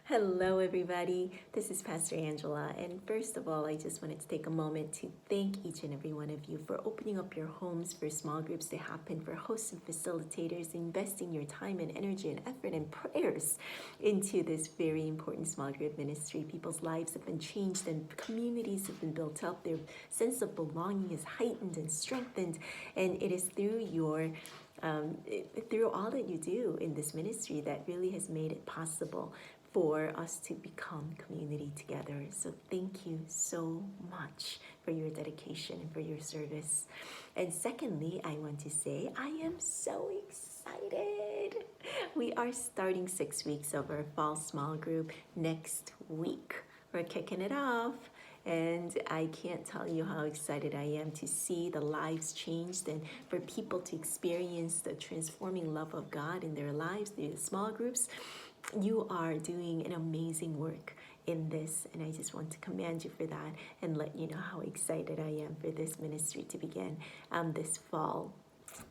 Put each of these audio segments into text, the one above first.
Hello, everybody. This is Pastor Angela. And first of all, I just wanted to take a moment to thank each and every one of you for opening up your homes for small groups to happen, for hosts and facilitators, investing your time and energy and effort and prayers into this very important small group ministry. People's lives have been changed and communities have been built up. Their sense of belonging is heightened and strengthened. And it is through through all that you do in this ministry that really has made it possible for us to become community together. So thank you so much for your dedication and for your service. And secondly, I want to say I am so excited. We are starting 6 weeks of our fall small group next week. We're kicking it off. And I can't tell you how excited I am to see the lives changed and for people to experience the transforming love of God in their lives through the small groups. You are doing an amazing work in this, and I just want to commend you for that and let you know how excited I am for this ministry to begin this fall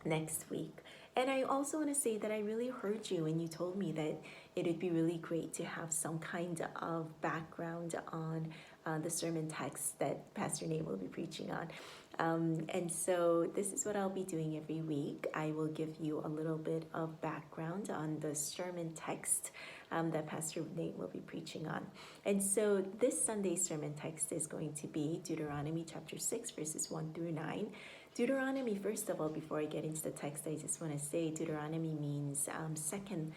next week. And I also want to say that I really heard you when you told me that it would be really great to have some kind of background on the sermon text that Pastor Nate will be preaching on. And so this is what I'll be doing every week. I will give you a little bit of background on the sermon text that Pastor Nate will be preaching on. And so this Sunday's sermon text is going to be Deuteronomy chapter 6, verses 1 through 9. Deuteronomy, first of all, before I get into the text, I just want to say Deuteronomy means second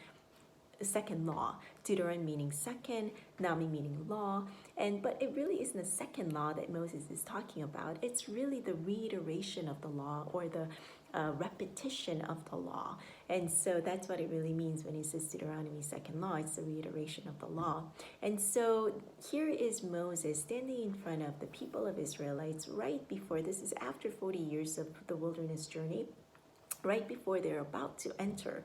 law. Deuteron meaning second, Nami meaning law, but it really isn't the second law that Moses is talking about. It's really the reiteration of the law or the repetition of the law. And so that's what it really means when he says Deuteronomy second law. It's the reiteration of the law. And so here is Moses standing in front of the people of Israelites right before, this is after 40 years of the wilderness journey, right before they're about to enter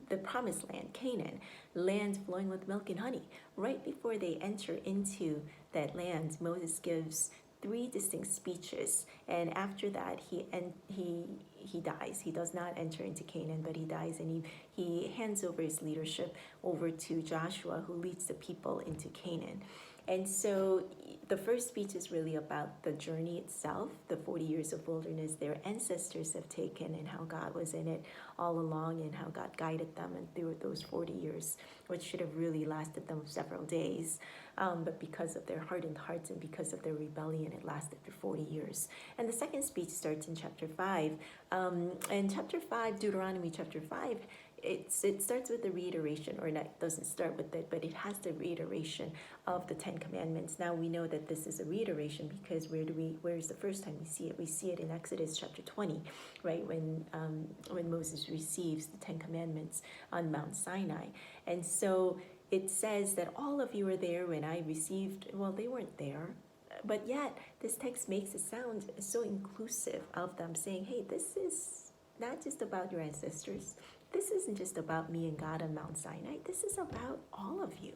the promised land, Canaan, land flowing with milk and honey. Right before they enter into that land, Moses gives 3 distinct speeches, and after that he dies. He does not enter into Canaan, but he dies, and he hands over his leadership over to Joshua, who leads the people into Canaan. And so the first speech is really about the journey itself, the 40 years of wilderness their ancestors have taken, and how God was in it all along, and how God guided them and through those 40 years, which should have really lasted them several days. But because of their hardened hearts and because of their rebellion, it lasted for 40 years. And the second speech starts in chapter 5. And chapter 5, Deuteronomy chapter 5, it starts with the reiteration, or not, doesn't start with it, but it has the reiteration of the 10 Commandments. Now we know that this is a reiteration because where is the first time we see it? We see it in Exodus chapter 20, right? When Moses receives the 10 Commandments on Mount Sinai. And so it says that all of you were there when I received, well, they weren't there. But yet, this text makes it sound so inclusive of them, saying, hey, this is not just about your ancestors. This isn't just about me and God on Mount Sinai. This is about all of you.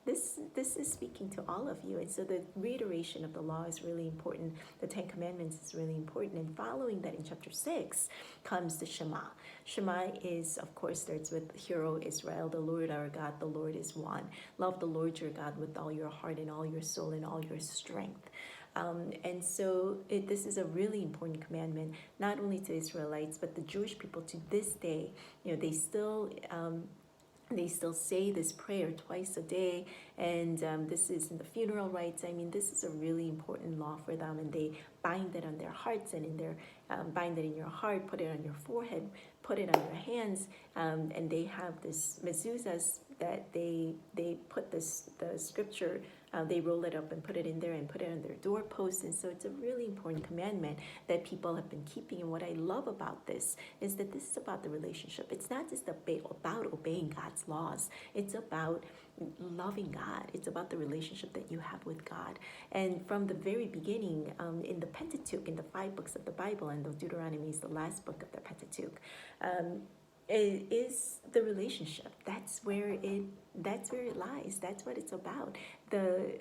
This is speaking to all of you. And so the reiteration of the law is really important. The 10 Commandments is really important. And following that in chapter 6 comes the Shema. Shema is, of course, starts with, Hear, O Israel, the Lord our God, the Lord is one. Love the Lord your God with all your heart and all your soul and all your strength. And so this is a really important commandment, not only to Israelites, but the Jewish people to this day. They still say this prayer twice a day, and this is in the funeral rites. I mean, this is a really important law for them, and they bind it on their hearts and in their bind it in your heart, put it on your forehead, put it on your hands, and they have this mezuzahs that they put the scripture. They roll it up and put it in there and put it on their doorposts. And so it's a really important commandment that people have been keeping. And what I love about this is that this is about the relationship. It's not just about obeying God's laws. It's about loving God. It's about the relationship that you have with God. And from the very beginning, in the Pentateuch, in the 5 books of the Bible, and the Deuteronomy is the last book of the Pentateuch, it is the relationship. That's where it lies. That's what it's about. The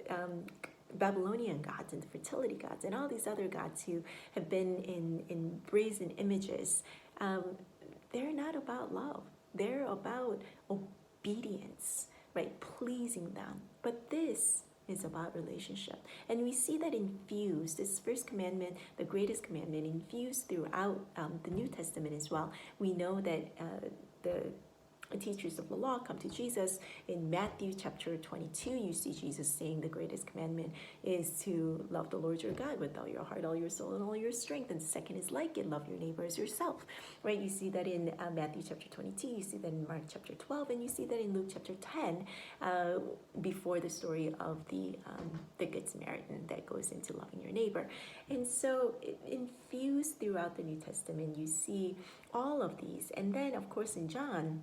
Babylonian gods and the fertility gods and all these other gods who have been in brazen images, they're not about love. They're about obedience, right? Pleasing them. But this is about relationship. And we see that infused, this first commandment, the greatest commandment, infused throughout the New Testament as well. We know that the teachers of the law come to Jesus. In Matthew chapter 22, you see Jesus saying the greatest commandment is to love the Lord your God with all your heart, all your soul, and all your strength. And second is like it, love your neighbor as yourself, right? You see that in Matthew chapter 22, you see that in Mark chapter 12, and you see that in Luke chapter 10, before the story of the Good Samaritan that goes into loving your neighbor. And so infused throughout the New Testament, you see all of these. And then, of course, in John,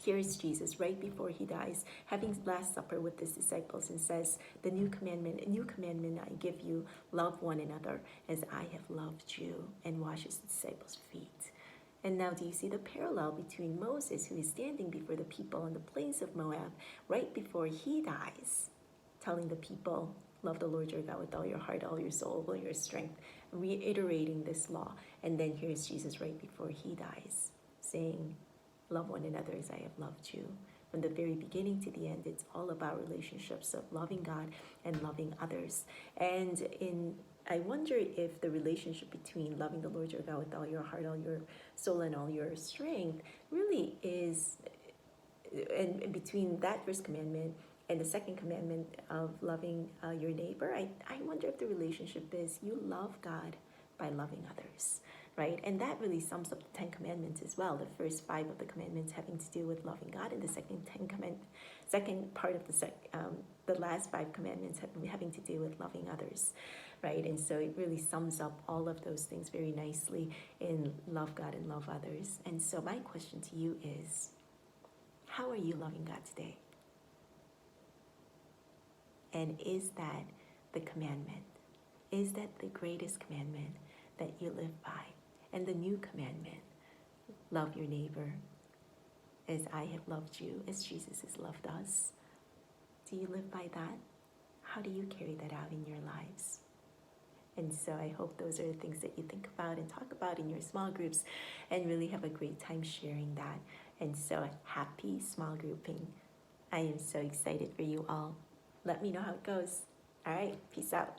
here is Jesus right before he dies, having Last Supper with his disciples, and says, a new commandment I give you, love one another as I have loved you, and washes the disciples' feet. And now do you see the parallel between Moses, who is standing before the people on the plains of Moab, right before he dies, telling the people, love the Lord your God with all your heart, all your soul, all your strength, reiterating this law. And then here's Jesus right before he dies, saying, love one another as I have loved you. From the very beginning to the end, it's all about relationships of loving God and loving others. And I wonder if the relationship between loving the Lord your God with all your heart, all your soul, and all your strength really is, and between that first commandment and the second commandment of loving your neighbor, I wonder if the relationship is you love God by loving others. Right? And that really sums up the 10 Commandments as well. The first 5 of the commandments having to do with loving God, and the second part of the last 5 commandments having to do with loving others, right? And so it really sums up all of those things very nicely in love God and love others. And so my question to you is, how are you loving God today? And is that the commandment? Is that the greatest commandment that you live by? And the new commandment, love your neighbor as I have loved you, as Jesus has loved us. Do you live by that? How do you carry that out in your lives? And so I hope those are the things that you think about and talk about in your small groups, and really have a great time sharing that. And so happy small grouping. I am so excited for you all. Let me know how it goes. All right, peace out.